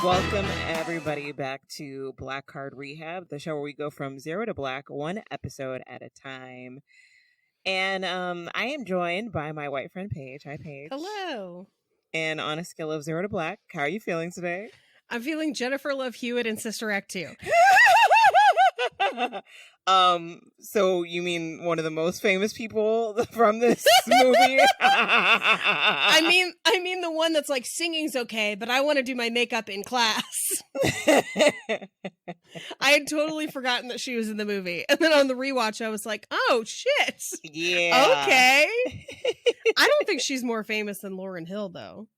Welcome, everybody, back to Black Card Rehab, the show where we go from zero to black, one episode at a time. And I am joined by my white friend, Paige. Hi, Paige. Hello. And on a scale of 0 to black, how are you feeling today? I'm feeling Jennifer Love Hewitt in Sister Act 2. So you mean one of the most famous people from this movie? I mean the one that's like, singing's okay, but I want to do my makeup in class. I had totally forgotten that she was in the movie. And then on the rewatch, I was like, oh, shit. Yeah. Okay. I don't think she's more famous than Lauryn Hill, though.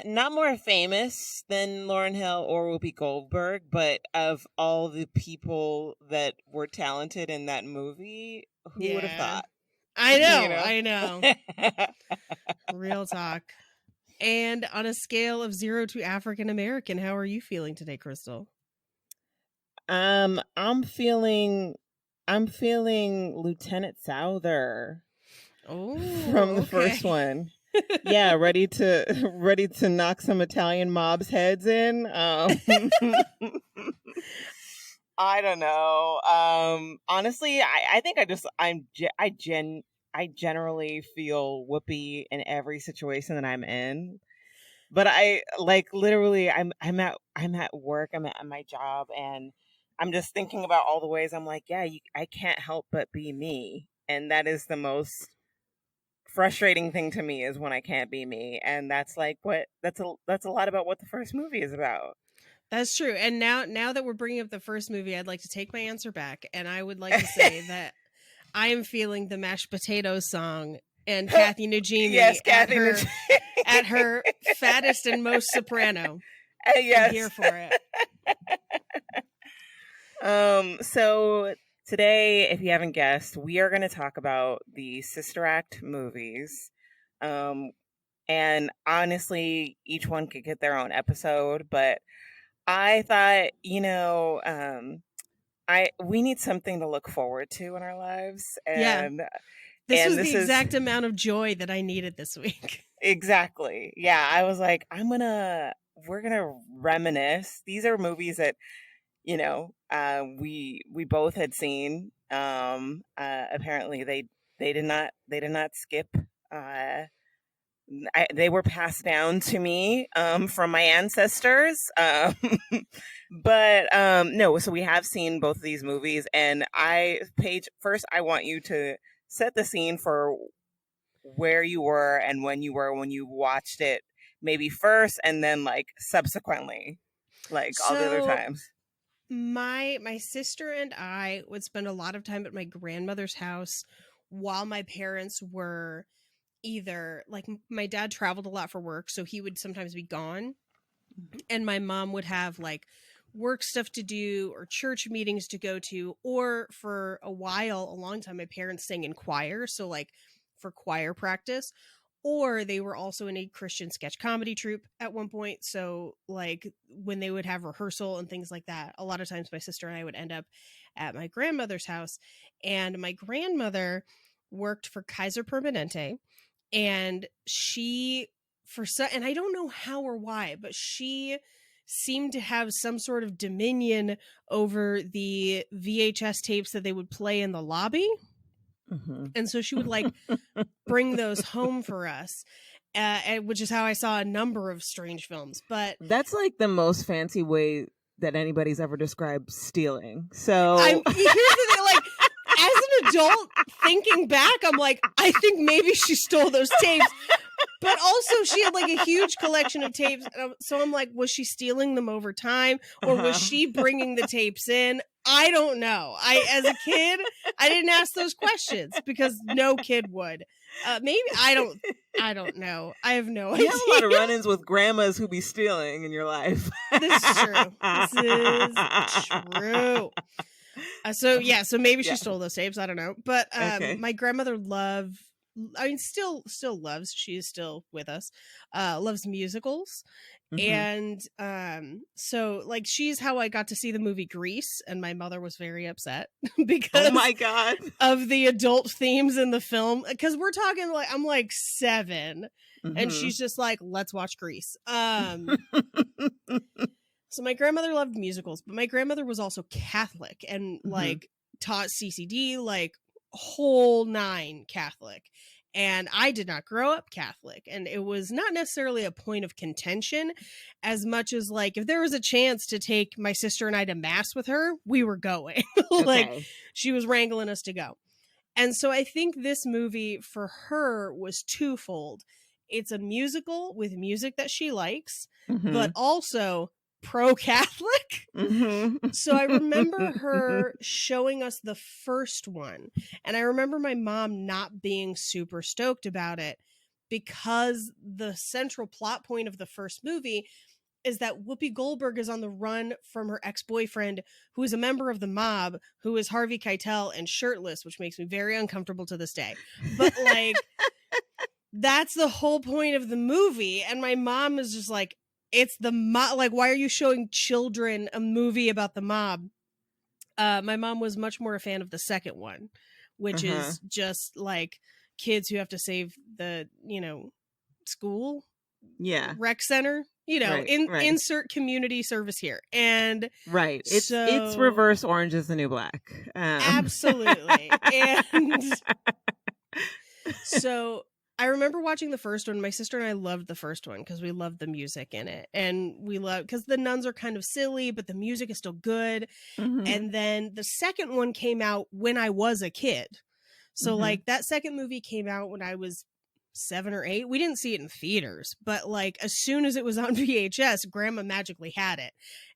Not more famous than Lauryn Hill or Whoopi Goldberg, but of all the people that were talented in that movie, who would have thought? I know, You know? I know. Real talk. And on a scale of 0 to African American, how are you feeling today, Crystal? I'm feeling Lieutenant Souther from the first one. Yeah, ready to knock some Italian mobs' heads in. I don't know. Honestly, I think I generally feel Whoopi in every situation that I'm in. But I like literally I'm at work, I'm at my job, and I'm just thinking about all the ways I'm like, yeah, I can't help but be me, and that is the most frustrating thing to me, is when I can't be me. And that's a lot about what the first movie is about. That's true. And now that we're bringing up the first movie, I'd like to take my answer back, and I would like to say that I am feeling the mashed potatoes song and Kathy Najimy. Yes, Kathy at her fattest and most soprano. Yes. I'm here for it. So today, if you haven't guessed, we are going to talk about the Sister Act movies. And honestly, each one could get their own episode, but I thought, we need something to look forward to in our lives. And This was the exact amount of joy that I needed this week. Exactly. Yeah, I was like, we're gonna reminisce. These are movies that, we both had seen. Apparently they did not skip. They were passed down to me from my ancestors. But no, so we have seen both of these movies, and Paige, first I want you to set the scene for where you were and when you watched it, maybe first and then like subsequently, like all the other times. My sister and I would spend a lot of time at my grandmother's house while my parents were either, like, my dad traveled a lot for work, so he would sometimes be gone, and my mom would have like work stuff to do or church meetings to go to, or for a long time, my parents sang in choir, so like for choir practice, or they were also in a Christian sketch comedy troupe at one point. So like when they would have rehearsal and things like that, a lot of times my sister and I would end up at my grandmother's house, and my grandmother worked for Kaiser Permanente, and and I don't know how or why, but she seemed to have some sort of dominion over the VHS tapes that they would play in the lobby. Mm-hmm. And so she would like bring those home for us, which is how I saw a number of strange films. But that's like the most fancy way that anybody's ever described stealing. So here's the thing, like, as an adult thinking back, I'm like, I think maybe she stole those tapes. But also she had like a huge collection of tapes. So I'm like, was she stealing them over time, or was she bringing the tapes in? I don't know. As a kid, I didn't ask those questions because no kid would. Maybe I don't know. I have no idea. You have a lot of run-ins with grandmas who be stealing in your life. This is true. This is true. So maybe she stole those tapes. I don't know. But my grandmother still loves, she's still with us, loves musicals. Mm-hmm. And so like she's how I got to see the movie Grease, and my mother was very upset because oh my god of the adult themes in the film, because we're talking like I'm like 7. Mm-hmm. And she's just like, let's watch Grease. So my grandmother loved musicals, but my grandmother was also Catholic and Mm-hmm. like taught CCD, like whole nine Catholic. And I did not grow up Catholic. And it was not necessarily a point of contention as much as like if there was a chance to take my sister and I to mass with her, we were going. Like Okay. she was wrangling us to go. And so I think this movie for her was twofold. It's a musical with music that she likes, Mm-hmm. but also pro-Catholic. Mm-hmm. So I remember her showing us the first one. And I remember my mom not being super stoked about it because the central plot point of the first movie is that Whoopi Goldberg is on the run from her ex-boyfriend, who is a member of the mob, who is Harvey Keitel and shirtless, which makes me very uncomfortable to this day. But like, that's the whole point of the movie. And my mom is just like, it's the mob. Like, why are you showing children a movie about the mob? My mom was much more a fan of the second one, which is just like kids who have to save the, school, rec center, insert community service here. And right. It's reverse Orange is the New Black. Absolutely. And so I remember watching the first one. My sister and I loved the first one because we loved the music in it. And we loved, because the nuns are kind of silly, but the music is still good. Mm-hmm. And then the second one came out when I was a kid. So like that second movie came out when I was 7 or 8. We didn't see it in theaters, but like as soon as it was on VHS, grandma magically had it.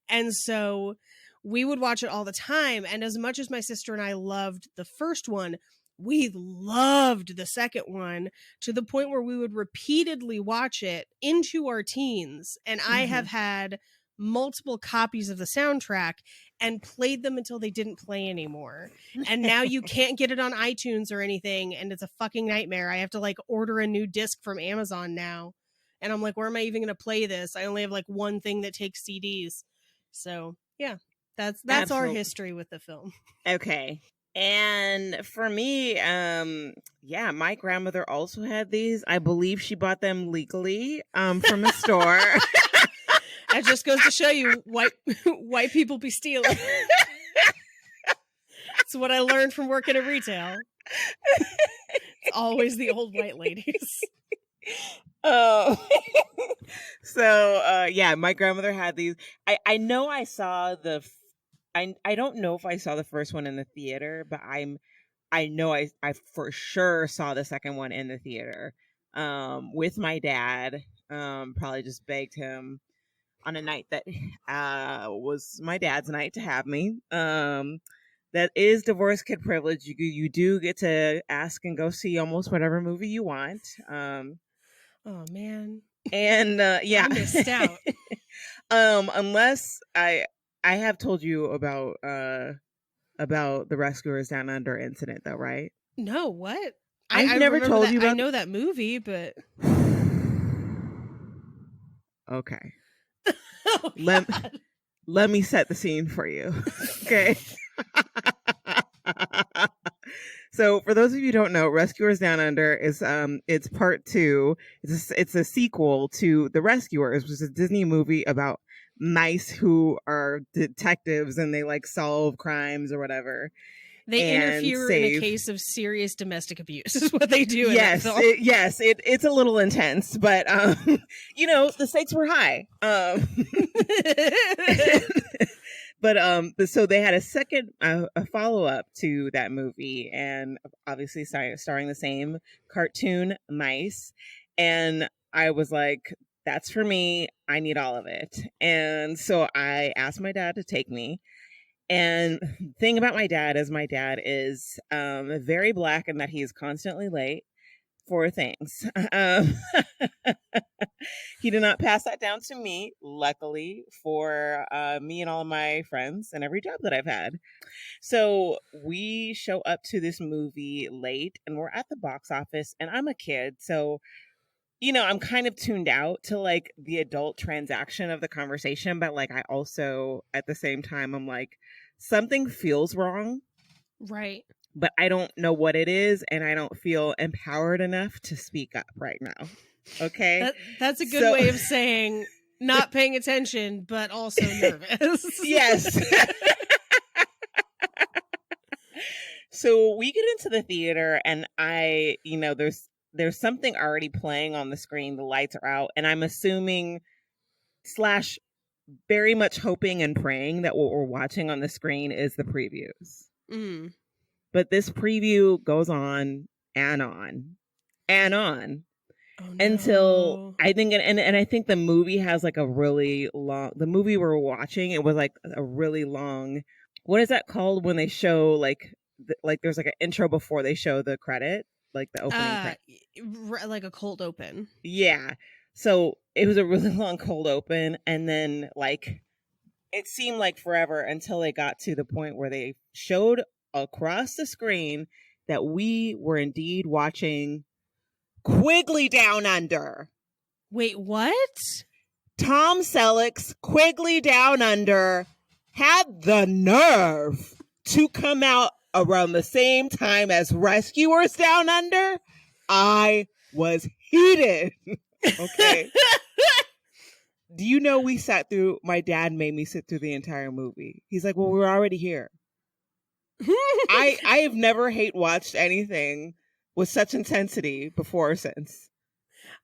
And so we would watch it all the time. And as much as my sister and I loved the first one, we loved the second one to the point where we would repeatedly watch it into our teens. And I have had multiple copies of the soundtrack and played them until they didn't play anymore. And now you can't get it on iTunes or anything. And it's a fucking nightmare. I have to like order a new disc from Amazon now. And I'm like, where am I even going to play this? I only have like one thing that takes CDs. So yeah, that's Absolutely. Our history with the film. Okay. And for me, my grandmother also had these. I believe she bought them legally from a store. That just goes to show you white people be stealing. That's what I learned from working at retail. It's always the old white ladies. Oh, so my grandmother had these. I know I saw I don't know if I saw the first one in the theater, but I know I for sure saw the second one in the theater with my dad. Probably just begged him on a night that was my dad's night to have me. That is divorce kid privilege. You do get to ask and go see almost whatever movie you want. Oh man. And I missed out. Unless I have told you about the Rescuers Down Under incident, though, right? No, what? I've never told you about. I know that movie, but okay. Oh, let me set the scene for you. Okay. So for those of you who don't know, Rescuers Down Under is it's part 2. It's a sequel to The Rescuers, which is a Disney movie about mice who are detectives and they like solve crimes or whatever. They interfere in a case of serious domestic abuse is what they do. Yes, it's a little intense, but the stakes were high. But so they had a second a follow-up to that movie, and obviously starring the same cartoon mice. And I was like, that's for me. I need all of it. And so I asked my dad to take me. And the thing about my dad is very Black in that he is constantly late for things. He did not pass that down to me, luckily, for me and all of my friends and every job that I've had. So we show up to this movie late and we're at the box office, and I'm a kid. So, I'm kind of tuned out to like the adult transaction of the conversation. But like, I also at the same time, I'm like, something feels wrong. Right. But I don't know what it is, and I don't feel empowered enough to speak up right now. Okay? That's a good way of saying not paying attention, but also nervous. Yes. So we get into the theater and there's something already playing on the screen. The lights are out, and I'm assuming / very much hoping and praying that what we're watching on the screen is the previews. Mm. But this preview goes on and on and on. Oh, no. Until I think, and I think the movie has like a really long, the movie we're watching, it was like a really long, what is that called when they show like there's like an intro before they show the credit, like the opening credit. Like a cold open. Yeah. So it was a really long cold open, and then like it seemed like forever until they got to the point where they showed across the screen that we were indeed watching Quigley Down Under. Wait, what? Tom Selleck's Quigley Down Under had the nerve to come out around the same time as Rescuers Down Under. I was heated. Okay. Do you know my dad made me sit through the entire movie. He's like, well, we're already here. I have never hate watched anything with such intensity before or since.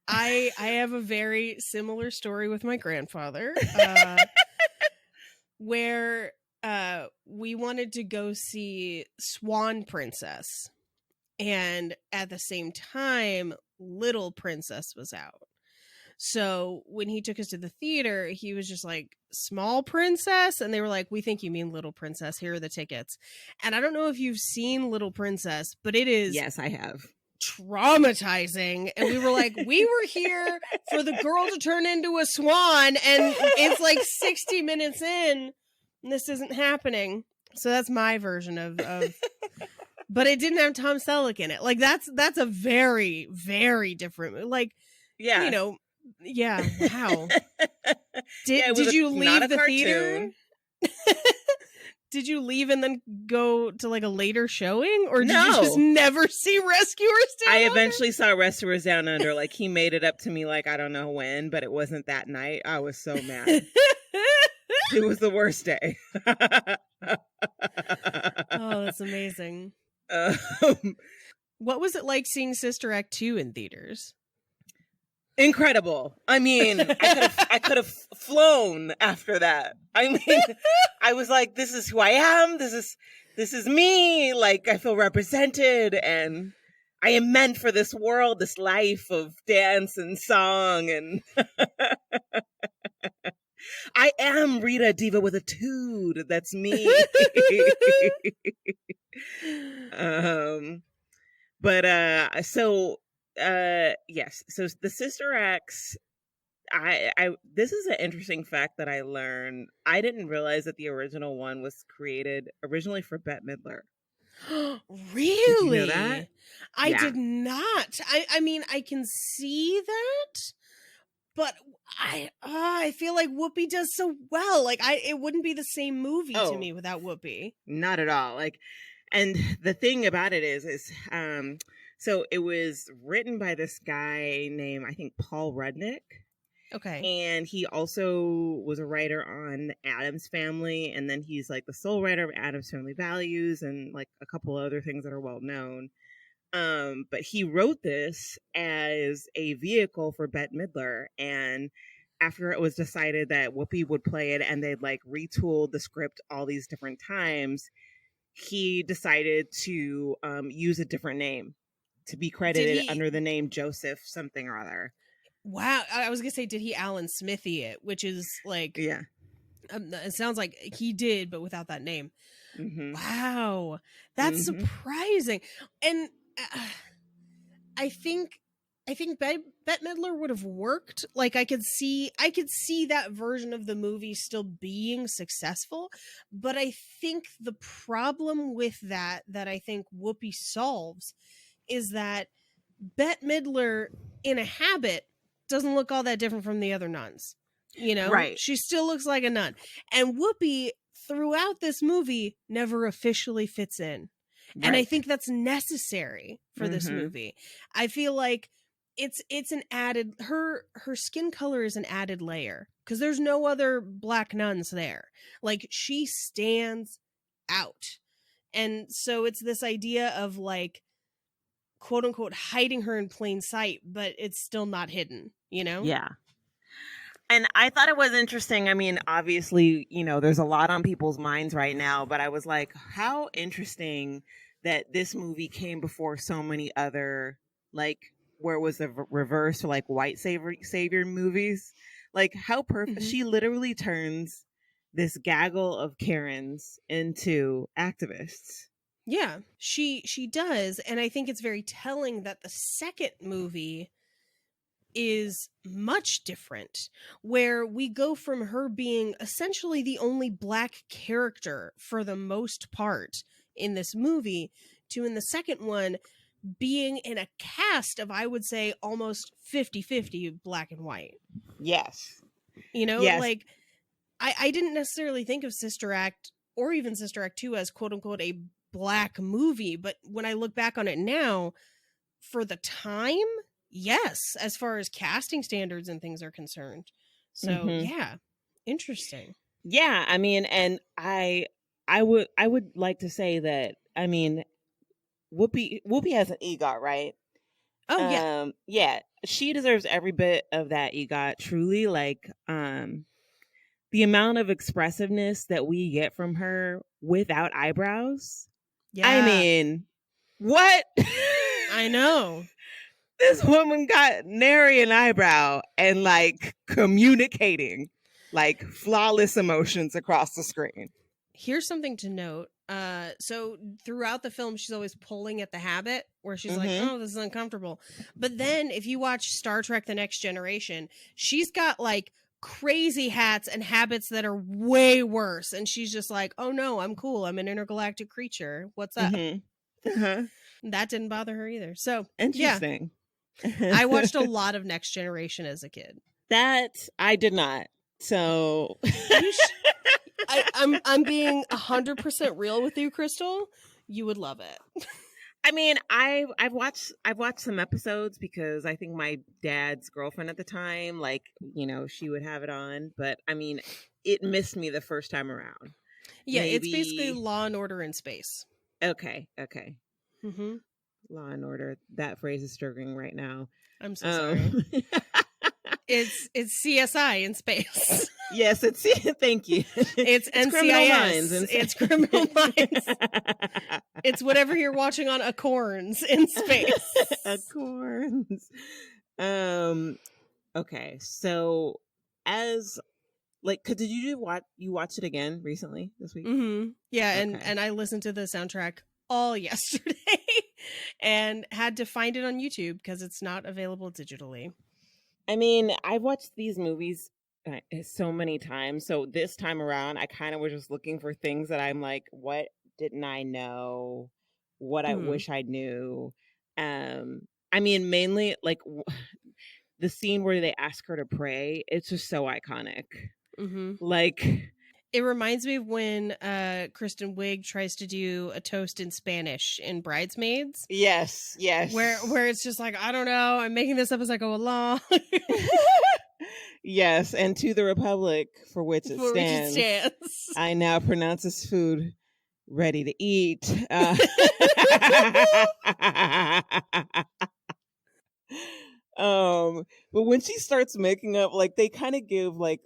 I have a very similar story with my grandfather, where we wanted to go see Swan Princess, and at the same time, Little Princess was out. So when he took us to the theater, he was just like, Small Princess? And they were like, we think you mean Little Princess. Here are the tickets. And I don't know if you've seen Little Princess, but it is... Yes, I have. Traumatizing. And we were like, we were here for the girl to turn into a swan, and it's like 60 minutes in, and this isn't happening. So that's my version of but it didn't have Tom Selleck in it. Like that's a very, very different, like, yeah, you know. Yeah. Wow. Did you leave the theater? Did you leave and then go to like a later showing, or did you just never see Rescuers Down Under? I eventually saw Rescuers Down Under. Like he made it up to me, like I don't know when, but it wasn't that night. I was so mad. It was the worst day. Oh, that's amazing. What was it like seeing Sister Act 2 in theaters? Incredible. I mean, I could have flown after that. I mean, I was like, this is who I am. This is me. Like, I feel represented, and I am meant for this world, this life of dance and song. And I am Rita, diva with a tood. That's me. Yes. So the Sister Acts, this is an interesting fact that I learned. I didn't realize that the original one was created originally for Bette Midler. Really? Did you know that? I did not. I mean, I can see that, but I feel like Whoopi does so well. Like it wouldn't be the same movie to me without Whoopi. Not at all. Like, and the thing about it is so it was written by this guy named, I think, Paul Rudnick. Okay. And he also was a writer on Addams Family. And then he's like the sole writer of Addams Family Values and like a couple other things that are well known. But he wrote this as a vehicle for Bette Midler. And after it was decided that Whoopi would play it and they'd like retooled the script all these different times, he decided to use a different name to be credited under the name Joseph something or other. Wow. I was going to say, did he Alan Smithy it? Which is like... Yeah. It sounds like he did, but without that name. Mm-hmm. Wow. That's surprising. And I think Bette Midler would have worked. Like I could see that version of the movie still being successful, but I think the problem with that I think Whoopi solves is that Bette Midler in a habit doesn't look all that different from the other nuns. You know, right? She still looks like a nun, and Whoopi throughout this movie never officially fits in. Right. And I think that's necessary for this movie. I feel like it's an added, her skin color is an added layer because there's no other Black nuns there. Like, she stands out. And so it's this idea of like, quote unquote, hiding her in plain sight, but it's still not hidden, you know? Yeah. And I thought it was interesting. I mean, obviously, you know, there's a lot on people's minds right now, but I was like, how interesting that this movie came before so many other, like, where it was the reverse for like white savior movies. Like, how perfect. She literally turns this gaggle of Karens into activists. Yeah, she does. And I think it's very telling that the second movie is much different, where we go from her being essentially the only Black character for the most part in this movie to, in the second one, being in a cast of, I would say, almost 50-50 Black and white. Yes. You know, yes. like, I didn't necessarily think of Sister Act or even Sister Act 2 as quote unquote a Black movie, but when I look back on it now, for the time, yes, as far as casting standards and things are concerned. So yeah, interesting. Yeah, I mean, and I would like to say that, I mean, Whoopi has an EGOT, right? Oh yeah. Yeah, she deserves every bit of that EGOT. Truly, like, the amount of expressiveness that we get from her without eyebrows. Yeah. I mean, what? I know. This woman got nary an eyebrow and like communicating like flawless emotions across the screen. Here's something to note. So throughout the film, she's always pulling at the habit where she's like, oh, this is uncomfortable. But then if you watch Star Trek The Next Generation, she's got like crazy hats and habits that are way worse. And she's just like, oh no, I'm cool. I'm an intergalactic creature. What's up? That didn't bother her either. So interesting. Yeah. I watched a lot of Next Generation as a kid. That I did not. So I'm being 100% real with you, Crystal. You would love it. I mean, I've watched some episodes because I think my dad's girlfriend at the time, like, you know, she would have it on. But I mean, it missed me the first time around. Yeah, maybe... it's basically Law and Order in space. Okay. Law and Order. That phrase is struggling right now. I'm so sorry. It's CSI in space. Yes, thank you. It's NCIS. Criminal Minds. It's Criminal Minds. It's whatever you're watching on Acorns in space. Acorns. Okay, so as like, did you watch it again recently this week? Yeah, okay. and I listened to the soundtrack all yesterday and had to find it on YouTube because it's not available digitally. I mean, I've watched these movies so many times. So this time around, I kind of was just looking for things that I'm like, what didn't I know? What I wish I knew. I mean, mainly like the scene where they ask her to pray. It's just so iconic. Like, it reminds me of when Kristen Wiig tries to do a toast in Spanish in Bridesmaids. Yes. Where it's just like, I don't know, I'm making this up as I go along. Yes, and to the Republic for which it stands. I now pronounce this food ready to eat. But when she starts making up, like, they kind of give like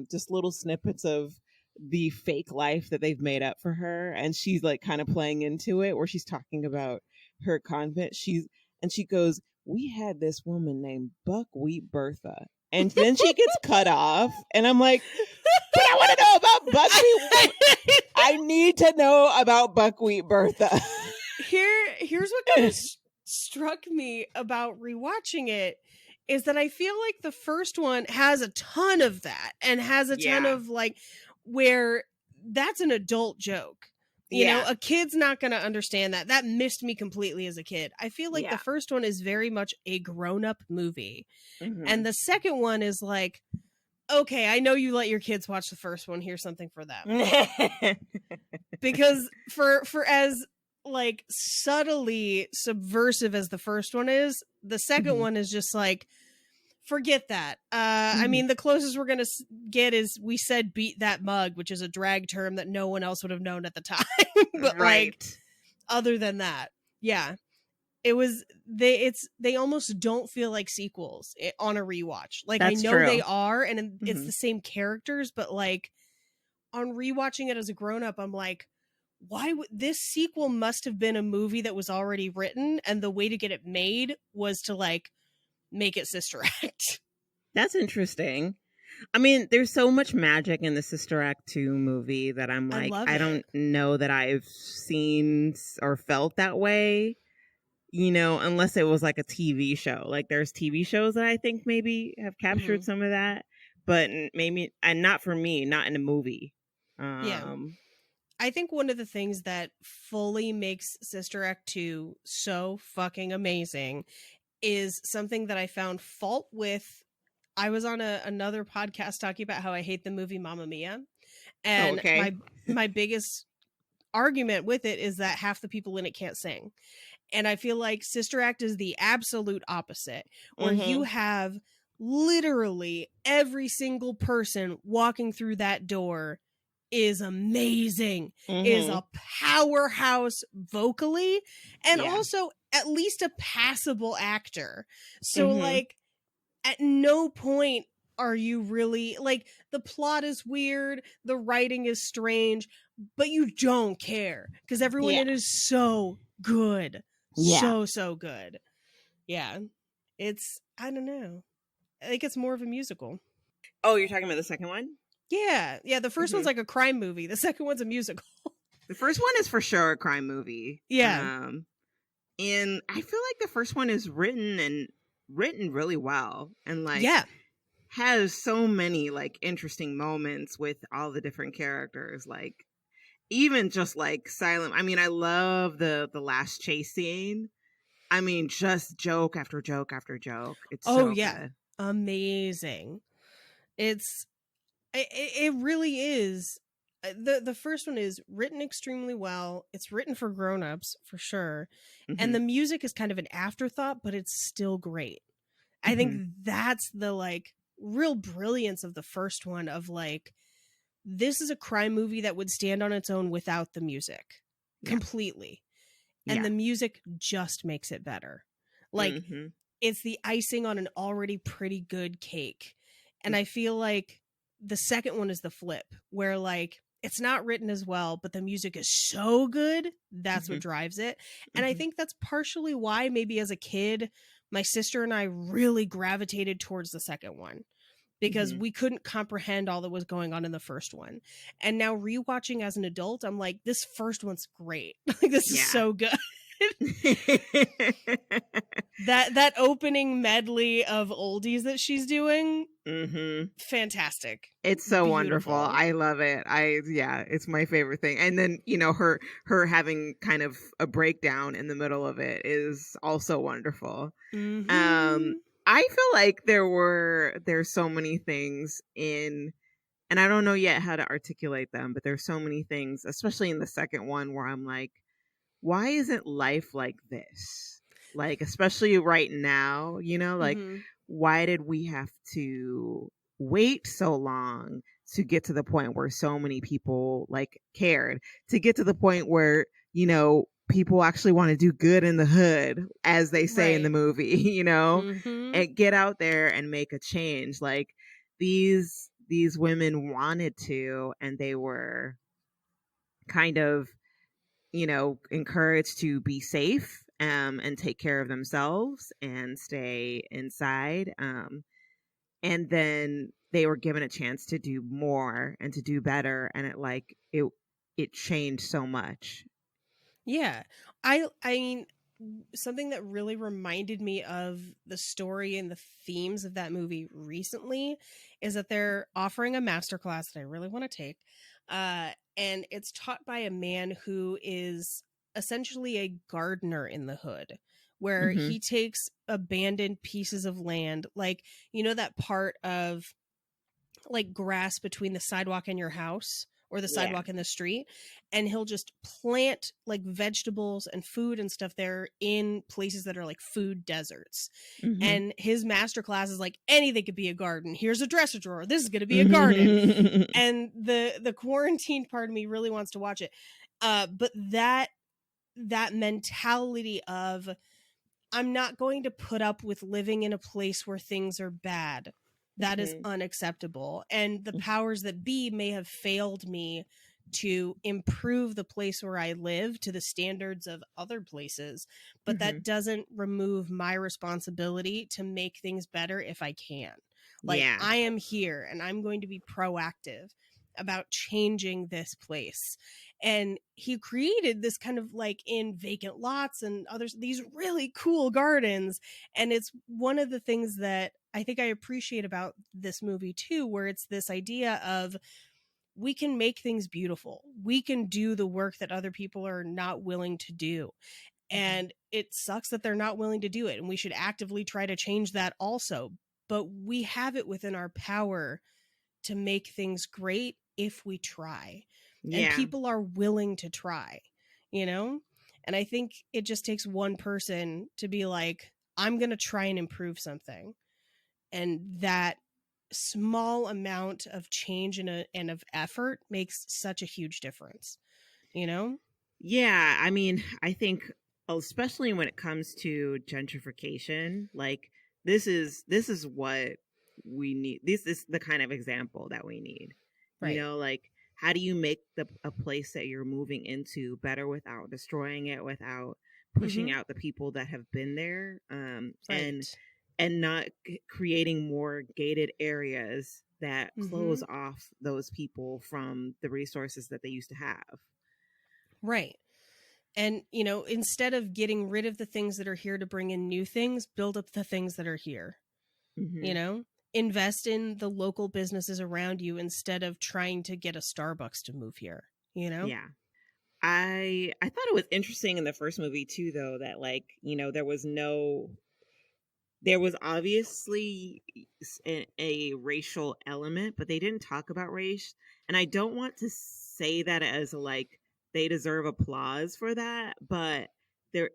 just little snippets of the fake life that they've made up for her, and she's like kind of playing into it, where she's talking about her convent. She goes, we had this woman named Buckwheat Bertha, and then she gets cut off, and I'm like, but I want to know about Buckwheat. I need to know about Buckwheat Bertha. Here's what kind of struck me about rewatching it is that I feel like the first one has a ton of that and has a ton of like, where that's an adult joke. You know, a kid's not going to understand that. That missed me completely as a kid. I feel like the first one is very much a grown-up movie. And the second one is like, okay, I know you let your kids watch the first one. Here's something for them. Because for as like subtly subversive as the first one is, the second one is just like, forget that. I mean, the closest we're going to get is we said beat that mug, which is a drag term that no one else would have known at the time. But Right. like, other than that, yeah, it was, they almost don't feel like sequels on a rewatch. Like, That's I know true. they are, and it's Mhm. the same characters, but like on rewatching it as a grown up, I'm like, why would this sequel must have been a movie that was already written, and the way to get it made was to like make it Sister Act. That's interesting. I mean, there's so much magic in the Sister Act 2 movie that I'm I like, love I it. don't know that I've seen or felt that way, you know, unless it was like a TV show. Like there's TV shows that I think maybe have captured some of that, but maybe, and not for me, not in a movie. Yeah. I think one of the things that fully makes Sister Act 2 so fucking amazing is something that I found fault with. I was on another podcast talking about how I hate the movie Mamma Mia. And okay. my biggest argument with it is that half the people in it can't sing. And I feel like Sister Act is the absolute opposite, where you have literally every single person walking through that door is amazing, is a powerhouse vocally, and also at least a passable actor. So like at no point are you really like, the plot is weird, the writing is strange, but you don't care because everyone in it is so good. So good. Yeah. It's, I don't know. I think it's more of a musical. Oh, you're talking about the second one? Yeah. Yeah. The first one's like a crime movie. The second one's a musical. The first one is for sure a crime movie. Yeah. And I feel like the first one is written really well, and like has so many like interesting moments with all the different characters, like even just like silent. I mean, I love the last chase scene. I mean, just joke after joke after joke. It's so good. Amazing. It really is. The first one is written extremely well. It's written for grown-ups for sure. And the music is kind of an afterthought, but it's still great. I think that's the like real brilliance of the first one, of like, this is a crime movie that would stand on its own without the music completely. And the music just makes it better. Like it's the icing on an already pretty good cake. And I feel like the second one is the flip, where like it's not written as well, but the music is so good. That's what drives it. And I think that's partially why maybe as a kid, my sister and I really gravitated towards the second one, because we couldn't comprehend all that was going on in the first one. And now rewatching as an adult, I'm like, this first one's great. Like, this is so good. that opening medley of oldies that she's doing, fantastic. It's so wonderful. I love it. It's my favorite thing. And then, you know, her having kind of a breakdown in the middle of it is also wonderful. I feel like there's so many things in, and I don't know yet how to articulate them, but there's so many things, especially in the second one, where I'm like, why isn't life like this? Like, especially right now, you know, like, why did we have to wait so long to get to the point where so many people like cared, to get to the point where, you know, people actually want to do good in the hood, as they say in the movie, you know, and get out there and make a change. Like these women wanted to, and they were kind of, you know, encouraged to be safe and take care of themselves and stay inside. And then they were given a chance to do more and to do better. And it changed so much. Yeah. I mean, something that really reminded me of the story and the themes of that movie recently is that they're offering a masterclass that I really want to take. And it's taught by a man who is essentially a gardener in the hood, where he takes abandoned pieces of land, like, you know, that part of like grass between the sidewalk and your house or the Yeah. sidewalk in the street, and he'll just plant like vegetables and food and stuff there in places that are like food deserts. Mhm. And his masterclass is like, anything could be a garden. Here's a dresser drawer. This is going to be a garden. And the quarantined part of me really wants to watch it. But that mentality of, I'm not going to put up with living in a place where things are bad. That is unacceptable. And the powers that be may have failed me to improve the place where I live to the standards of other places, but that doesn't remove my responsibility to make things better if I can. Like, I am here and I'm going to be proactive about changing this place. And he created this kind of like in vacant lots and others, these really cool gardens. And it's one of the things that I think I appreciate about this movie too, where it's this idea of, we can make things beautiful. We can do the work that other people are not willing to do. And it sucks that they're not willing to do it. And we should actively try to change that also. But we have it within our power to make things great if we try. And people are willing to try, you know? And I think it just takes one person to be like, I'm going to try and improve something. And that small amount of change and of effort makes such a huge difference, you know? Yeah, I mean, I think especially when it comes to gentrification, like this is what we need. This is the kind of example that we need. Right. You know, like, how do you make a place that you're moving into better without destroying it, without pushing out the people that have been there, and not creating more gated areas that close off those people from the resources that they used to have. Right. And, you know, instead of getting rid of the things that are here to bring in new things, build up the things that are here. You know, invest in the local businesses around you instead of trying to get a Starbucks to move here, you know? Yeah. I thought it was interesting in the first movie too, though, that, like, you know, there was obviously a racial element, but they didn't talk about race. And I don't want to say that as like they deserve applause for that, but I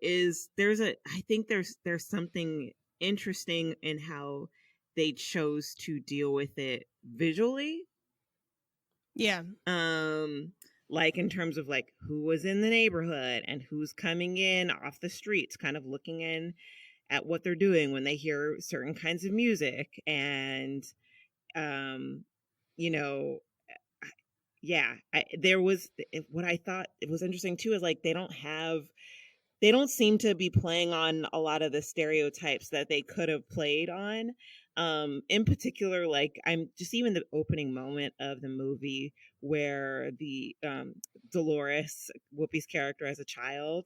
think there's something interesting in how they chose to deal with it visually. Yeah. Like in terms of like who was in the neighborhood and who's coming in off the streets, kind of looking in at what they're doing when they hear certain kinds of music. And you know, what I thought it was interesting too is like they don't seem to be playing on a lot of the stereotypes that they could have played on. In particular, like, I'm just even the opening moment of the movie where the Dolores, Whoopi's character as a child,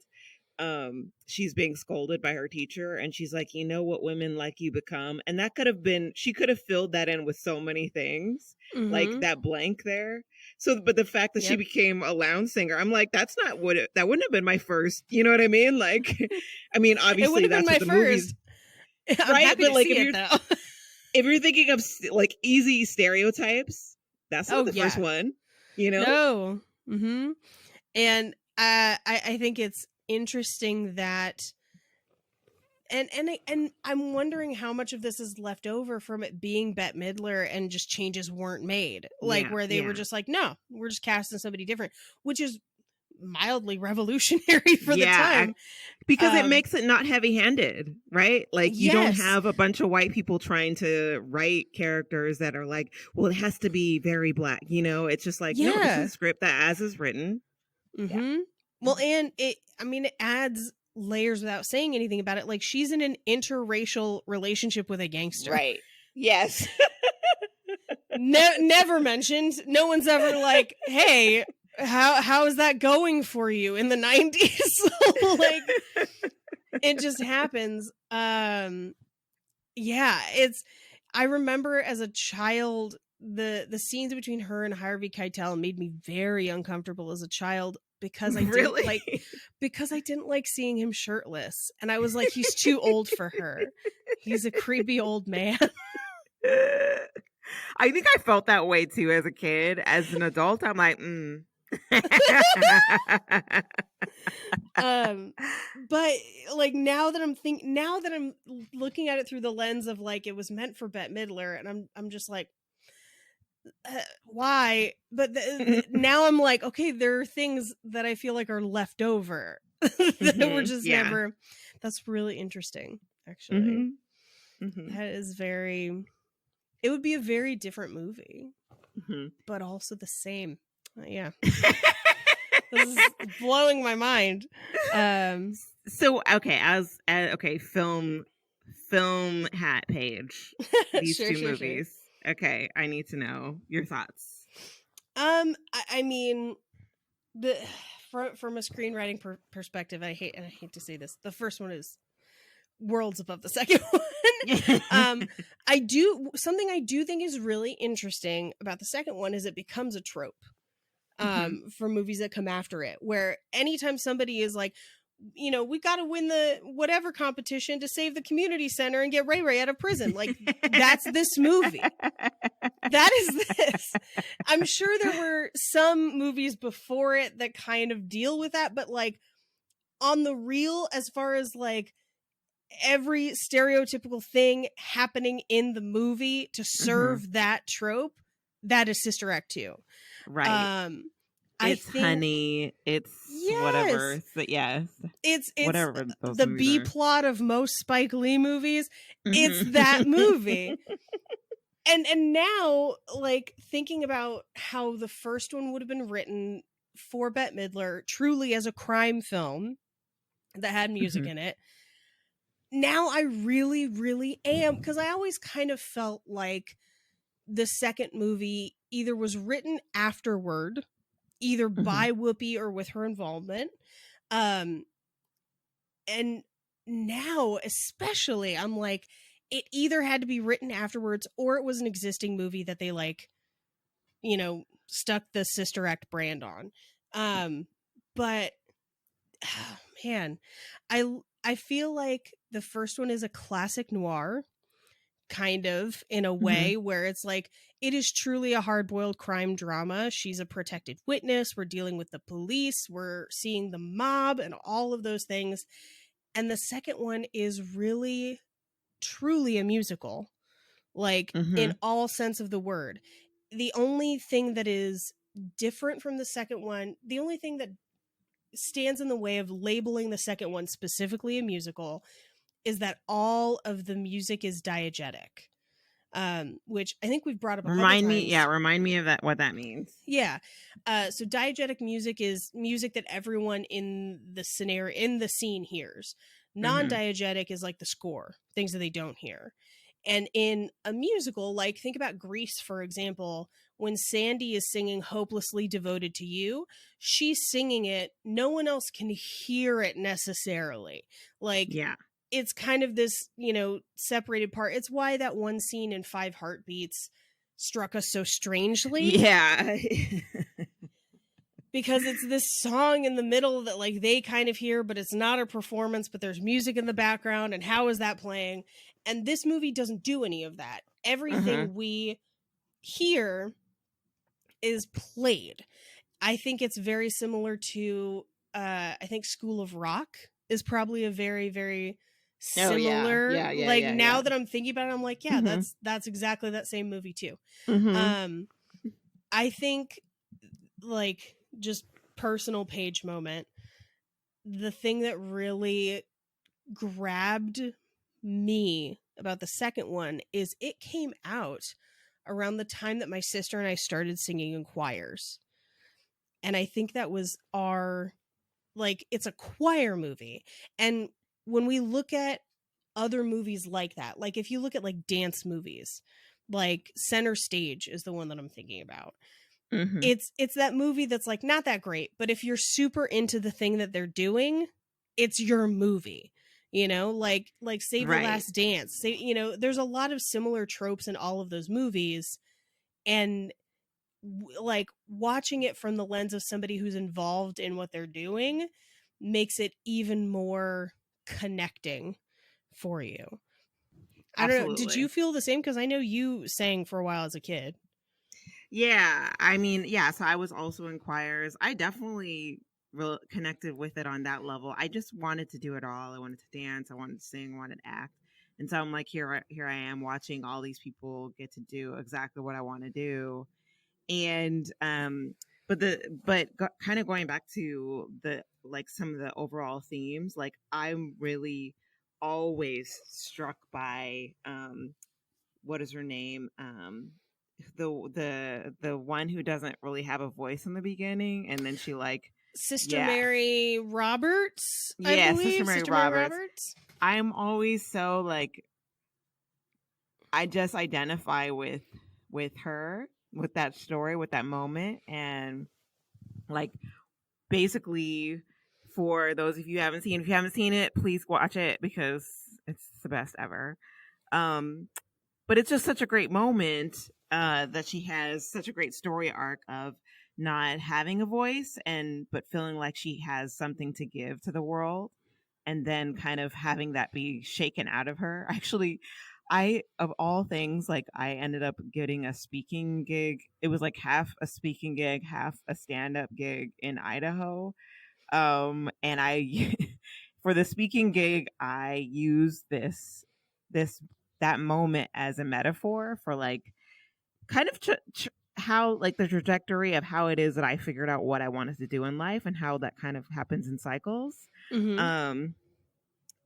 she's being scolded by her teacher, and she's like, you know what women like you become. And that could have been, she could have filled that in with so many things, like that blank there. So, but the fact that she became a lounge singer, I'm like, that's not that wouldn't have been my first, you know what I mean? Like, I mean, obviously that's what the movie's, right? But like, if you're thinking of like easy stereotypes, that's not the first one, you know? No. And I think it's interesting that, and I'm wondering how much of this is left over from it being Bette Midler and just changes weren't made, like where they were just like, no, we're just casting somebody different, which is mildly revolutionary for the time, because it makes it not heavy-handed, right? Like, you don't have a bunch of white people trying to write characters that are like, well, it has to be very black, you know? It's just like, no, this is a script that as is written. Well, and it adds layers without saying anything about it. Like, she's in an interracial relationship with a gangster, right? Yes. Never mentioned. No one's ever like, hey, how is that going for you in the 90s? Like, it just happens. I remember as a child, the scenes between her and Harvey Keitel made me very uncomfortable as a child because I didn't like seeing him shirtless, and I was like, he's too old for her. He's a creepy old man. I think I felt that way too as a kid. As an adult, I'm like, But like now that I'm looking at it through the lens of like it was meant for Bette Midler, and I'm just like, why? But now I'm like, okay, there are things that I feel like are left over that were just never. That's really interesting, actually. That is very. It would be a very different movie, but also the same. Yeah. This is blowing my mind. So okay, film hat Paige. These two movies. Sure. Okay, I need to know your thoughts. I mean, from a screenwriting perspective, I hate to say this. The first one is worlds above the second one. I do think is really interesting about the second one is it becomes a trope. For movies that come after it, where anytime somebody is like, you know, we got to win the whatever competition to save the community center and get Ray Ray out of prison. Like, that's this movie. That is this. I'm sure there were some movies before it that kind of deal with that, but like on the real, as far as like every stereotypical thing happening in the movie to serve that trope, that is Sister Act 2. Right. It's honey. It's whatever. But yes. It's whatever the B plot of most Spike Lee movies. It's that movie. And now, like, thinking about how the first one would have been written for Bette Midler, truly as a crime film that had music in it. Now I really, really am, because I always kind of felt like the second movie either was written afterward, either by Whoopi or with her involvement. And now, especially, I'm like, it either had to be written afterwards or it was an existing movie that they, like, you know, stuck the Sister Act brand on. But, oh, man, I feel like the first one is a classic noir, kind of, in a way where it's like, it is truly a hard-boiled crime drama. She's a protected witness. We're dealing with the police. We're seeing the mob and all of those things. And the second one is really, truly a musical, like, in all sense of the word. The only thing that is different from the second one, the only thing that stands in the way of labeling the second one specifically a musical, is that all of the music is diegetic. Which I think we've brought up remind me of that, what that means. Yeah. So diegetic music is music that everyone in the scenario, in the scene, hears. Non-diegetic is like the score, things that they don't hear. And in a musical, like, think about Grease, for example, when Sandy is singing Hopelessly Devoted to You, she's singing it, no one else can hear it necessarily. Like, yeah. It's kind of this, you know, separated part. It's why that one scene in 5 Heartbeats struck us so strangely. Yeah. Because it's this song in the middle that, like, they kind of hear, but it's not a performance, but there's music in the background, and how is that playing? And this movie doesn't do any of that. Everything we hear is played. I think it's very similar to, I think School of Rock is probably a very, very similar. Now that I'm thinking about it, I'm like, yeah, that's exactly that same movie too. I think, like, just personal Paige moment, the thing that really grabbed me about the second one is it came out around the time that my sister and I started singing in choirs. And I think that was our, like, it's a choir movie. And when we look at other movies like that, like if you look at like dance movies, like Center Stage is the one that I'm thinking about. It's that movie that's like not that great, but if you're super into the thing that they're doing, it's your movie, you know, like Save the Last Dance. You know, there's a lot of similar tropes in all of those movies, and like watching it from the lens of somebody who's involved in what they're doing makes it even more connecting for you. I don't know. Did Absolutely. you feel the same? Because I know you sang for a while as a kid. Yeah, I mean, yeah, so I was also in choirs. I definitely connected with it on that level. I just wanted to do it all. I wanted to dance, I wanted to sing, I wanted to act. And so I'm like, here I am watching all these people get to do exactly what I want to do. And kind of going back to the like some of the overall themes, like I'm really always struck by what is her name? The one who doesn't really have a voice in the beginning, and then she like, Sister yeah, Mary Roberts, I yeah, Sister believe. Mary Sister Mary Roberts. Roberts. I'm always so like, I just identify with her, with that story, with that moment, and like basically for those of you who haven't seen, if you haven't seen it, please watch it because it's the best ever. But it's just such a great moment that she has such a great story arc of not having a voice and but feeling like she has something to give to the world, and then kind of having that be shaken out of her. Actually, I of all things, like I ended up getting a speaking gig. It was like half a speaking gig, half a stand-up gig in Idaho. And I for the speaking gig, I used this that moment as a metaphor for like kind of how like the trajectory of how it is that I figured out what I wanted to do in life and how that kind of happens in cycles. Mm-hmm.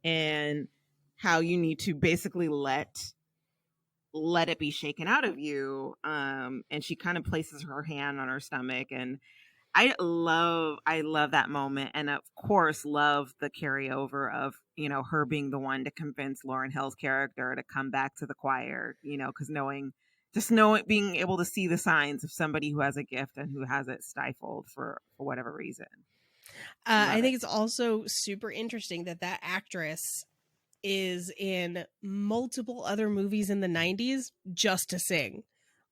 And how you need to basically let it be shaken out of you. And she kind of places her hand on her stomach, and I love that moment, and of course love the carryover of her being the one to convince Lauryn Hill's character to come back to the choir, because knowing being able to see the signs of somebody who has a gift and who has it stifled for whatever reason. I think it's also super interesting that actress is in multiple other movies in the 90s just to sing.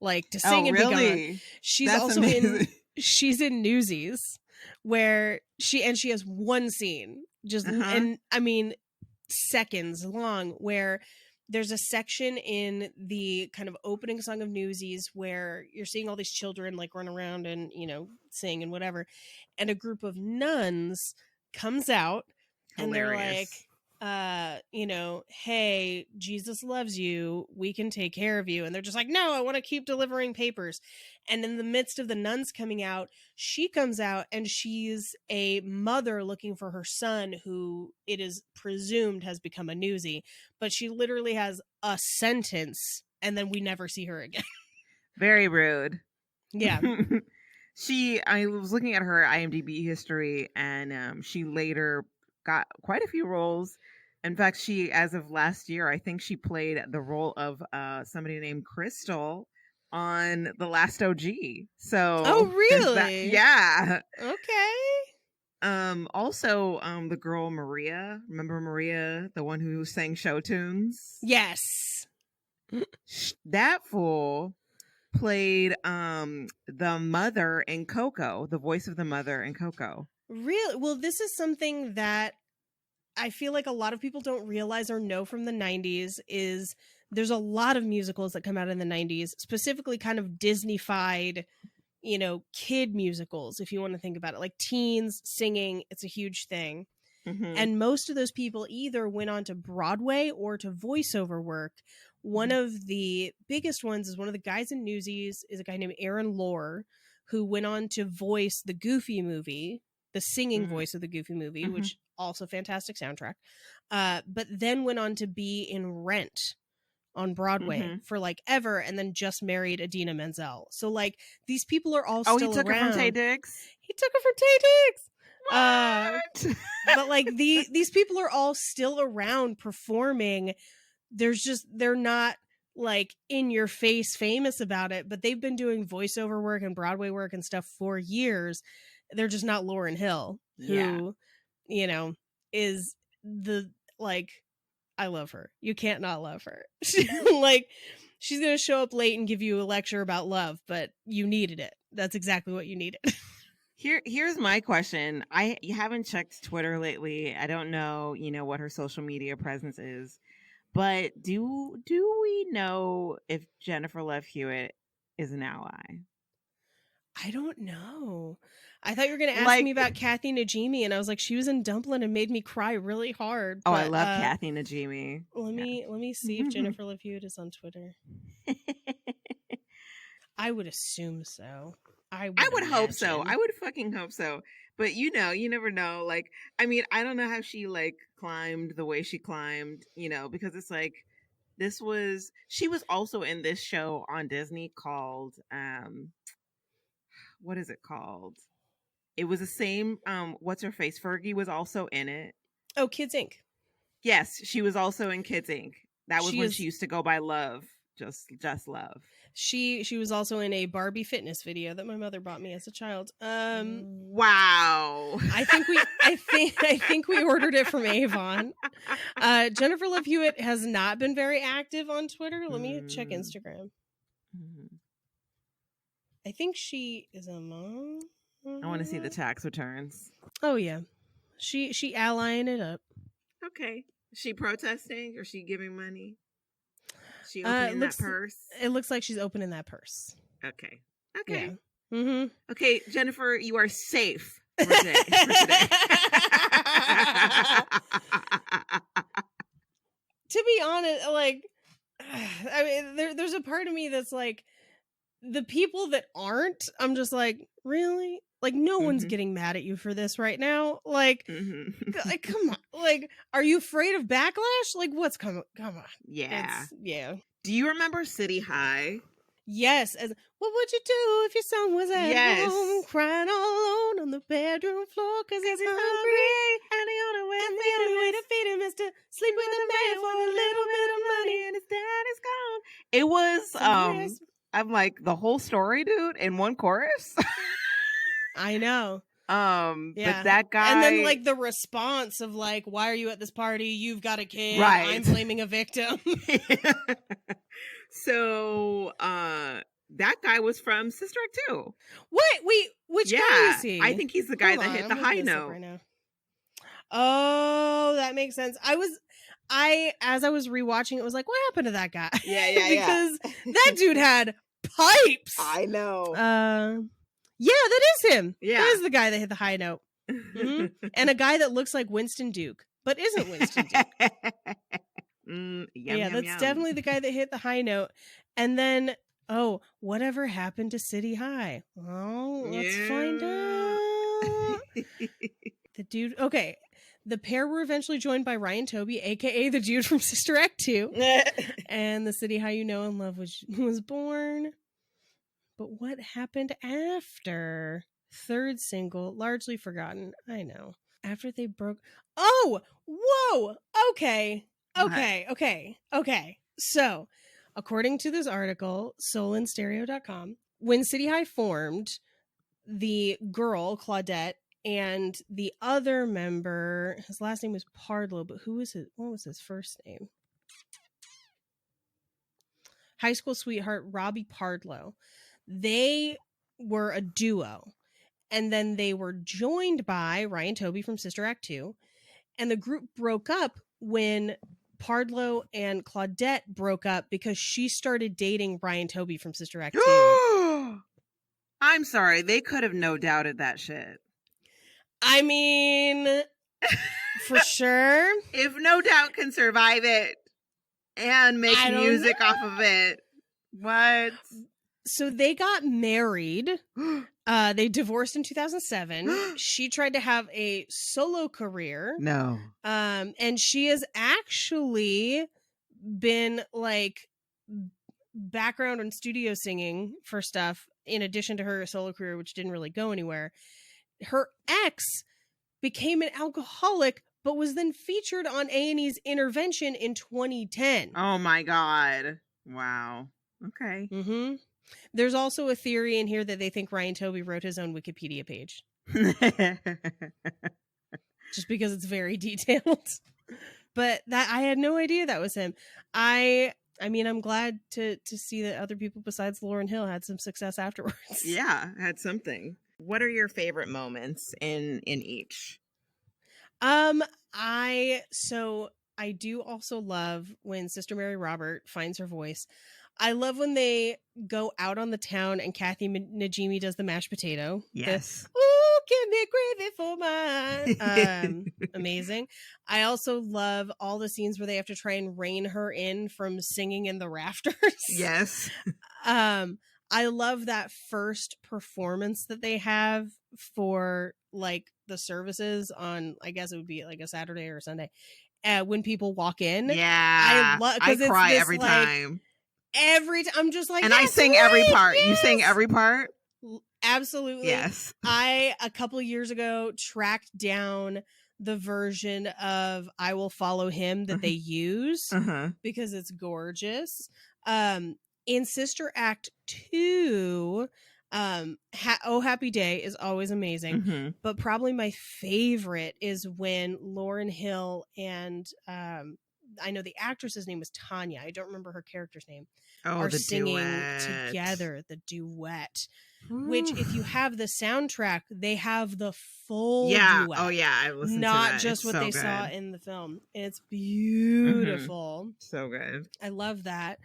Like to sing and really? be gone. She's That's also amazing. She's in Newsies, where she has one scene, just and I mean seconds long, where there's a section in the kind of opening song of Newsies where you're seeing all these children like run around and sing and whatever, and a group of nuns comes out. Hilarious. And they're like, hey, Jesus loves you, we can take care of you. And they're just like, no, I want to keep delivering papers. And in the midst of the nuns coming out, she comes out and she's a mother looking for her son, who it is presumed has become a newsie, but she literally has a sentence and then we never see her again. Very rude. Yeah. I was looking at her IMDb history, and she later got quite a few roles. In fact, she, as of last year, I think she played the role of somebody named Crystal on The Last OG. So, oh really? Yeah. Okay. Also, the girl Maria. Remember Maria, the one who sang show tunes? Yes. That fool played the mother in Coco, the voice of the mother in Coco. Really? Well, this is something that I feel like a lot of people don't realize or know from the 90s is there's a lot of musicals that come out in the 90s, specifically kind of Disney-fied, kid musicals, if you want to think about it, like teens singing. It's a huge thing. Mm-hmm. And most of those people either went on to Broadway or to voiceover work. One of the biggest ones is one of the guys in Newsies is a guy named Aaron Lohr, who went on to voice the Goofy movie, the singing voice of the Goofy movie, which also fantastic soundtrack. But then went on to be in Rent on Broadway for like ever, and then just married Idina Menzel. So like these people are all still around. Oh, he took her from Taye Diggs? He took her from Taye Diggs. What? But like these people are all still around performing. They're not like in your face famous about it, but they've been doing voiceover work and Broadway work and stuff for years. They're just not Lauryn Hill, who, is the, like, I love her. You can't not love her. Like, she's going to show up late and give you a lecture about love, but you needed it. That's exactly what you needed. Here's my question. You haven't checked Twitter lately. I don't know, what her social media presence is. But do we know if Jennifer Love Hewitt is an ally? I don't know. I thought you were going to ask me about Kathy Najimy, and I was like, she was in Dumpling and made me cry really hard. Oh, I love Kathy Najimy. Let me see if Jennifer Love Hewitt is on Twitter. I would assume so. I would hope so. I would fucking hope so. But you never know. Like, I mean, I don't know how she like climbed the way she climbed, because it's like she was also in this show on Disney called what is it called? It was the same what's her face? Fergie was also in it. Oh, Kids Inc. Yes, she was also in Kids Inc. That was when she used to go by Love. Just Love. She was also in a Barbie fitness video that my mother bought me as a child. Wow. I think we ordered it from Avon. Jennifer Love Hewitt has not been very active on Twitter. Let me check Instagram. I think she is a mom. I want to see the tax returns. Oh yeah. She allying it up. Okay. Is she protesting or is she giving money? She opening that purse? It looks like she's opening that purse. Okay. Yeah. Mm-hmm. Okay, Jennifer, you are safe for today. To be honest, like, I mean, there's a part of me that's like, the people that aren't, I'm just like, really? Like, no one's getting mad at you for this right now. Like, like, come on. Like, are you afraid of backlash? Like, what's coming? Come on. Yeah. Yeah. Do you remember City High? Yes. What would you do if your son was at home crying all alone on the bedroom floor because he's hungry? And the only way to feed him is to sleep with a man for a little bit of money and his dad is gone. It was, I'm like, the whole story, dude, in one chorus. I know. But that guy, and then like the response of like, why are you at this party? You've got a kid. Right. I'm blaming a victim. So that guy was from Sister Act 2. What? Wait, which guy is he? I think he's the guy that hit the high note. Right now. Oh, that makes sense. As I was rewatching it, was like, what happened to that guy? Yeah. Because that dude had pipes. I know. Yeah, that is him. Yeah. That is the guy that hit the high note. And a guy that looks like Winston Duke, but isn't Winston Duke. That's definitely the guy that hit the high note. And then, whatever happened to City High? Oh, let's find out. The dude, okay. The pair were eventually joined by Ryan Toby, aka the dude from Sister Act 2. And the City High You Know and Love was born. But what happened after? Third single, largely forgotten. I know. After they broke. Oh, whoa. Okay. So, according to this article, soulandstereo.com, when City High formed, the girl, Claudette, and the other member, his last name was Pardlow, but what was his first name? High school sweetheart, Robbie Pardlow. They were a duo. And then they were joined by Ryan Toby from Sister Act 2. And the group broke up when Pardlow and Claudette broke up because she started dating Ryan Toby from Sister Act 2. I'm sorry. They could have no doubted that shit. I mean, for sure. If No Doubt can survive it and make music off of it, what? So they got married. They divorced in 2007. She tried to have a solo career. No. And she has actually been like background and studio singing for stuff in addition to her solo career, which didn't really go anywhere. Her ex became an alcoholic, but was then featured on A&E's Intervention in 2010. Oh my God. Wow. Okay. Mm-hmm. There's also a theory in here that they think Ryan Toby wrote his own Wikipedia page. Just because it's very detailed. But that I had no idea that was him. I mean, I'm glad to see that other people besides Lauryn Hill had some success afterwards. Yeah, had something. What are your favorite moments in each? I I do also love when Sister Mary Robert finds her voice. I love when they go out on the town and Kathy Najimy does the mashed potato. Yes. Ooh, give me gravy for mine. Amazing. I also love all the scenes where they have to try and rein her in from singing in the rafters. Yes. I love that first performance that they have for like the services on, I guess it would be like a Saturday or a Sunday, when people walk in. Yeah. I cry every time. Every time. I'm just like, and I sing every part. Yes! You sing every part? Absolutely. Yes. I, a couple years ago, tracked down the version of I Will Follow Him that they use because it's gorgeous. In Sister Act 2, Oh Happy Day is always amazing. But probably my favorite is when Lauryn Hill and I know the actress's name was Tanya. I don't remember her character's name. Are singing together, the duet. Which, if you have the soundtrack, they have the full duet. Oh yeah, I listened to that. Not just what they saw in the film. It's beautiful. So good. I love that.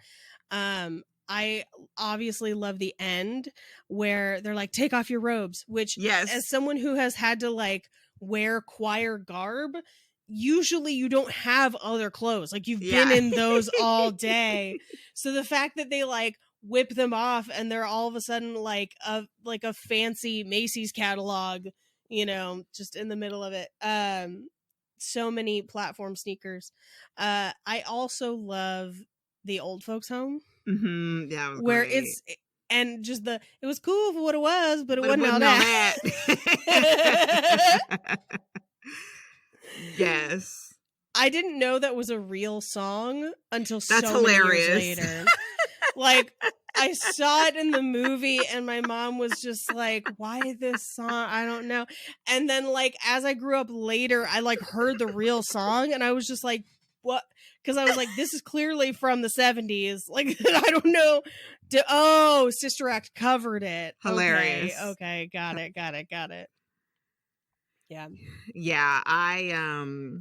I obviously love the end where they're like, take off your robes, which as someone who has had to like wear choir garb, usually you don't have other clothes. Like you've been in those all day. So the fact that they like whip them off and they're all of a sudden like a fancy Macy's catalog, you know, just in the middle of it. So many platform sneakers. I also love the old folks home. Yeah, where great. And just it was cool for what it was, but it wasn't all that. Yes. I didn't know that was a real song until That's so hilarious. many years later. Like, I saw it in the movie and my mom was just like, why this song? I don't know. And then like, as I grew up later, I like heard the real song and I was just like, what? Because I was like, this is clearly from the 70s. Like, I don't know. Sister Act covered it. Hilarious. Okay. Got it. Yeah. Yeah. I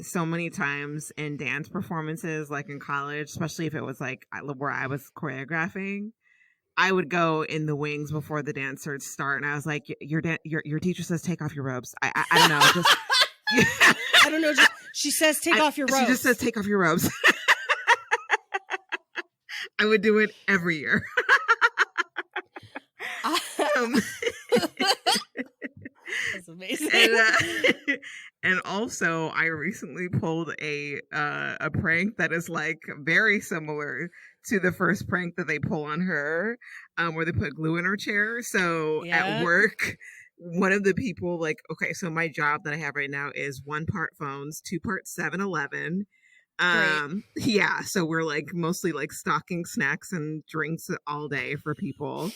so many times in dance performances, like in college, especially if it was like where I was choreographing, I would go in the wings before the dancers start. And I was like, your teacher says, take off your robes. I don't know. Just, I don't know. Just, she says, take off your robes. She just says, take off your robes. I would do it every year. That's amazing. And also, I recently pulled a prank that is like very similar to the first prank that they pull on her, where they put glue in her chair. So at work, one of the people okay, so my job that I have right now is 1 part phones, 2 parts 7-Eleven. Yeah, so we're like mostly like stocking snacks and drinks all day for people.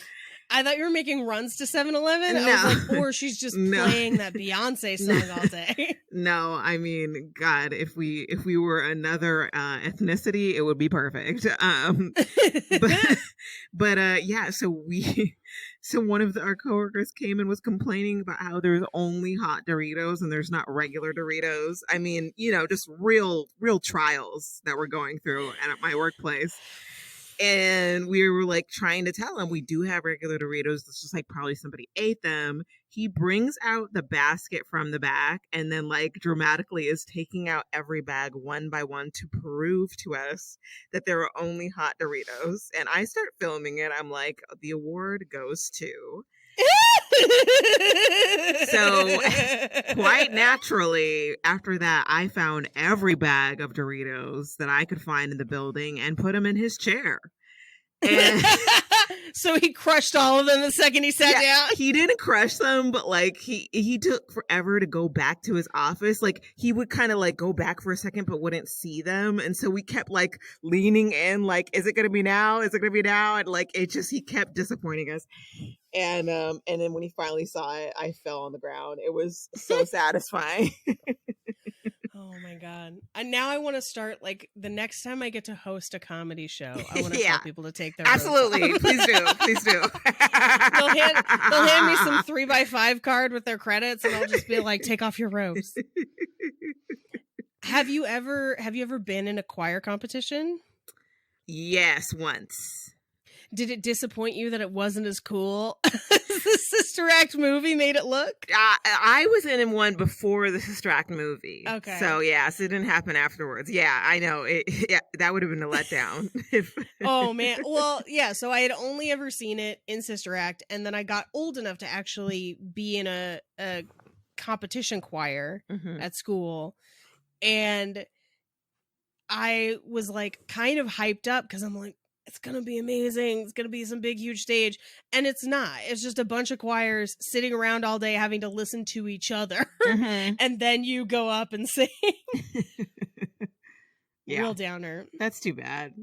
I thought you were making runs to 7-Eleven. No. I was like, or she's just playing that Beyonce song all day. No, I mean, God, if we were another ethnicity, it would be perfect. But yeah, so one of our coworkers came and was complaining about how there's only hot Doritos and there's not regular Doritos. I mean, just real trials that we're going through at my workplace. And we were like trying to tell him we do have regular Doritos. It's just like probably somebody ate them. He brings out the basket from the back and then like dramatically is taking out every bag one by one to prove to us that there are only hot Doritos. And I start filming it. I'm like, the award goes to... So quite naturally after that I found every bag of Doritos that I could find in the building and put them in his chair. And so he crushed all of them the second he sat down. He didn't crush them, but like he took forever to go back to his office. Like he would kind of like go back for a second but wouldn't see them, and so we kept like leaning in like, is it gonna be now, and like he kept disappointing us. And then when he finally saw it, I fell on the ground. It was so satisfying. Oh my God. And now I want to start, like, the next time I get to host a comedy show, I want to tell people to take their Absolutely. Please do. They'll hand me some 3x5 card with their credits and I'll just be like, take off your robes. Have you ever been in a choir competition? Yes, once. Did it disappoint you that it wasn't as cool as the Sister Act movie made it look? I was in one before the Sister Act movie. Okay. So, yeah, so it didn't happen afterwards. Yeah, I know. That would have been a letdown. Oh, man. Well, yeah, so I had only ever seen it in Sister Act, and then I got old enough to actually be in a competition choir at school, and I was like kind of hyped up because I'm like, it's going to be amazing. It's going to be some big, huge stage. And it's not. It's just a bunch of choirs sitting around all day having to listen to each other. And then you go up and sing. Real downer. That's too bad.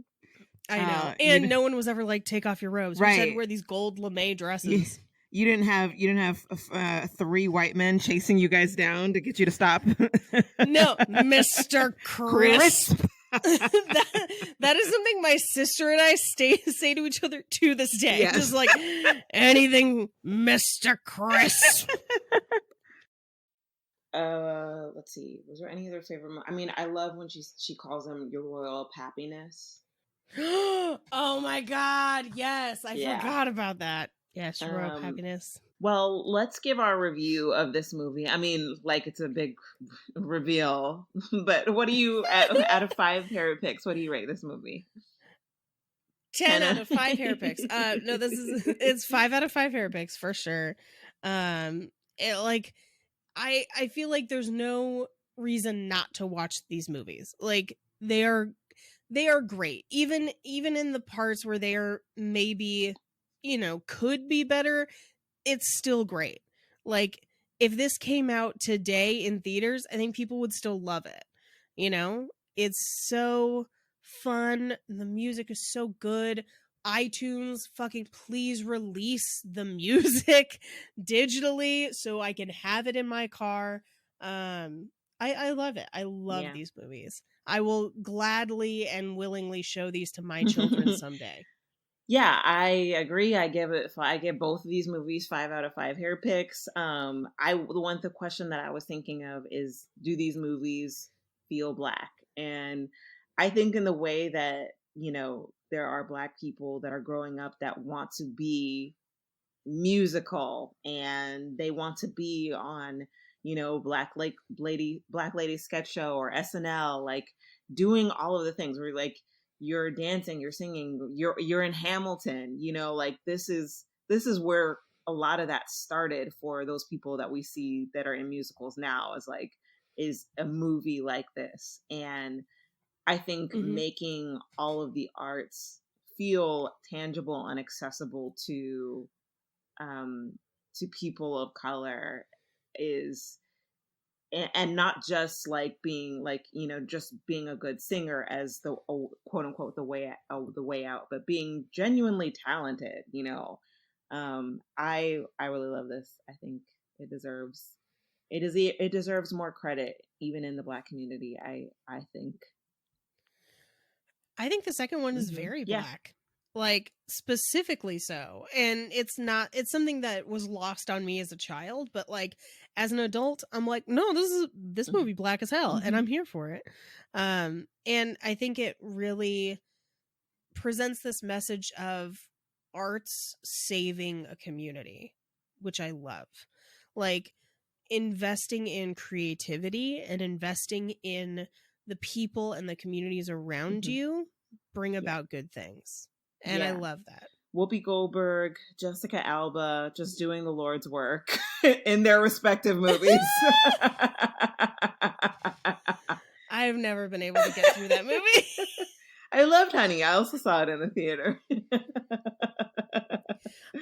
I know. And no one was ever like, take off your robes. Right. We said wear these gold lame dresses. You didn't have 3 white men chasing you guys down to get you to stop. No, Mr. Crisp. that is something my sister and I say to each other to this day. Yes. Just like anything, Mr. Crisp. Let's see. Was there any other favorite? I mean, I love when she calls him your royal pappiness. Oh my God! Yes, I forgot about that. Yes, your royal happiness. Well, let's give our review of this movie. I mean, like, it's a big reveal, but what do you, out of 5 hair picks, what do you rate this movie? 10 out of 5 hair picks. No, it's 5 out of 5 hair picks for sure. I feel like there's no reason not to watch these movies. Like, they are great. Even in the parts where they are maybe, could be better, it's still great. Like, if this came out today in theaters, I think people would still love it. It's so fun. The music is so good. iTunes, fucking please release the music digitally so I can have it in my car. I love it. I love these movies. I will gladly and willingly show these to my children someday. Yeah, I agree. I give both of these movies 5 out of 5 hair picks. The question that I was thinking of is, do these movies feel Black? And I think in the way that, there are Black people that are growing up that want to be musical and they want to be on, Black Lady Sketch Show or SNL, like doing all of the things where like, you're dancing, you're singing, you're in Hamilton, like this is where a lot of that started for those people that we see that are in musicals now, is a movie like this. And I think making all of the arts feel tangible and accessible to people of color is, and not just like being like, just being a good singer as the quote unquote the way out, but being genuinely talented. I really love this. I think it deserves more credit even in the Black community. I think the second one is very Black. Like, specifically so. And it's something that was lost on me as a child, but like as an adult, I'm like, no, this movie Black as hell, and I'm here for it. And I think it really presents this message of arts saving a community, which I love. Like, investing in creativity and investing in the people and the communities around you bring about good things. And I love that. Whoopi Goldberg, Jessica Alba, just doing the Lord's work in their respective movies. I've never been able to get through that movie. I loved Honey. I also saw it in the theater.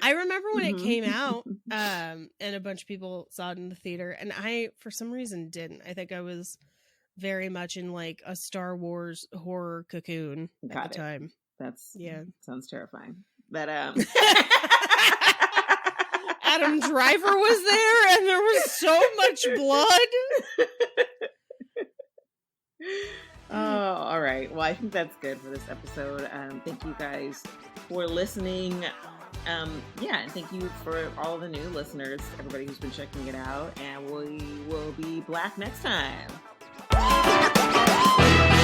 I remember when it came out, and a bunch of people saw it in the theater, and I, for some reason, didn't. I think I was very much in like a Star Wars horror cocoon at the time. Sounds terrifying. But Adam Driver was there, and there was so much blood. Oh, all right. Well, I think that's good for this episode. Thank you guys for listening. And thank you for all the new listeners, everybody who's been checking it out. And we will be Black next time. Bye.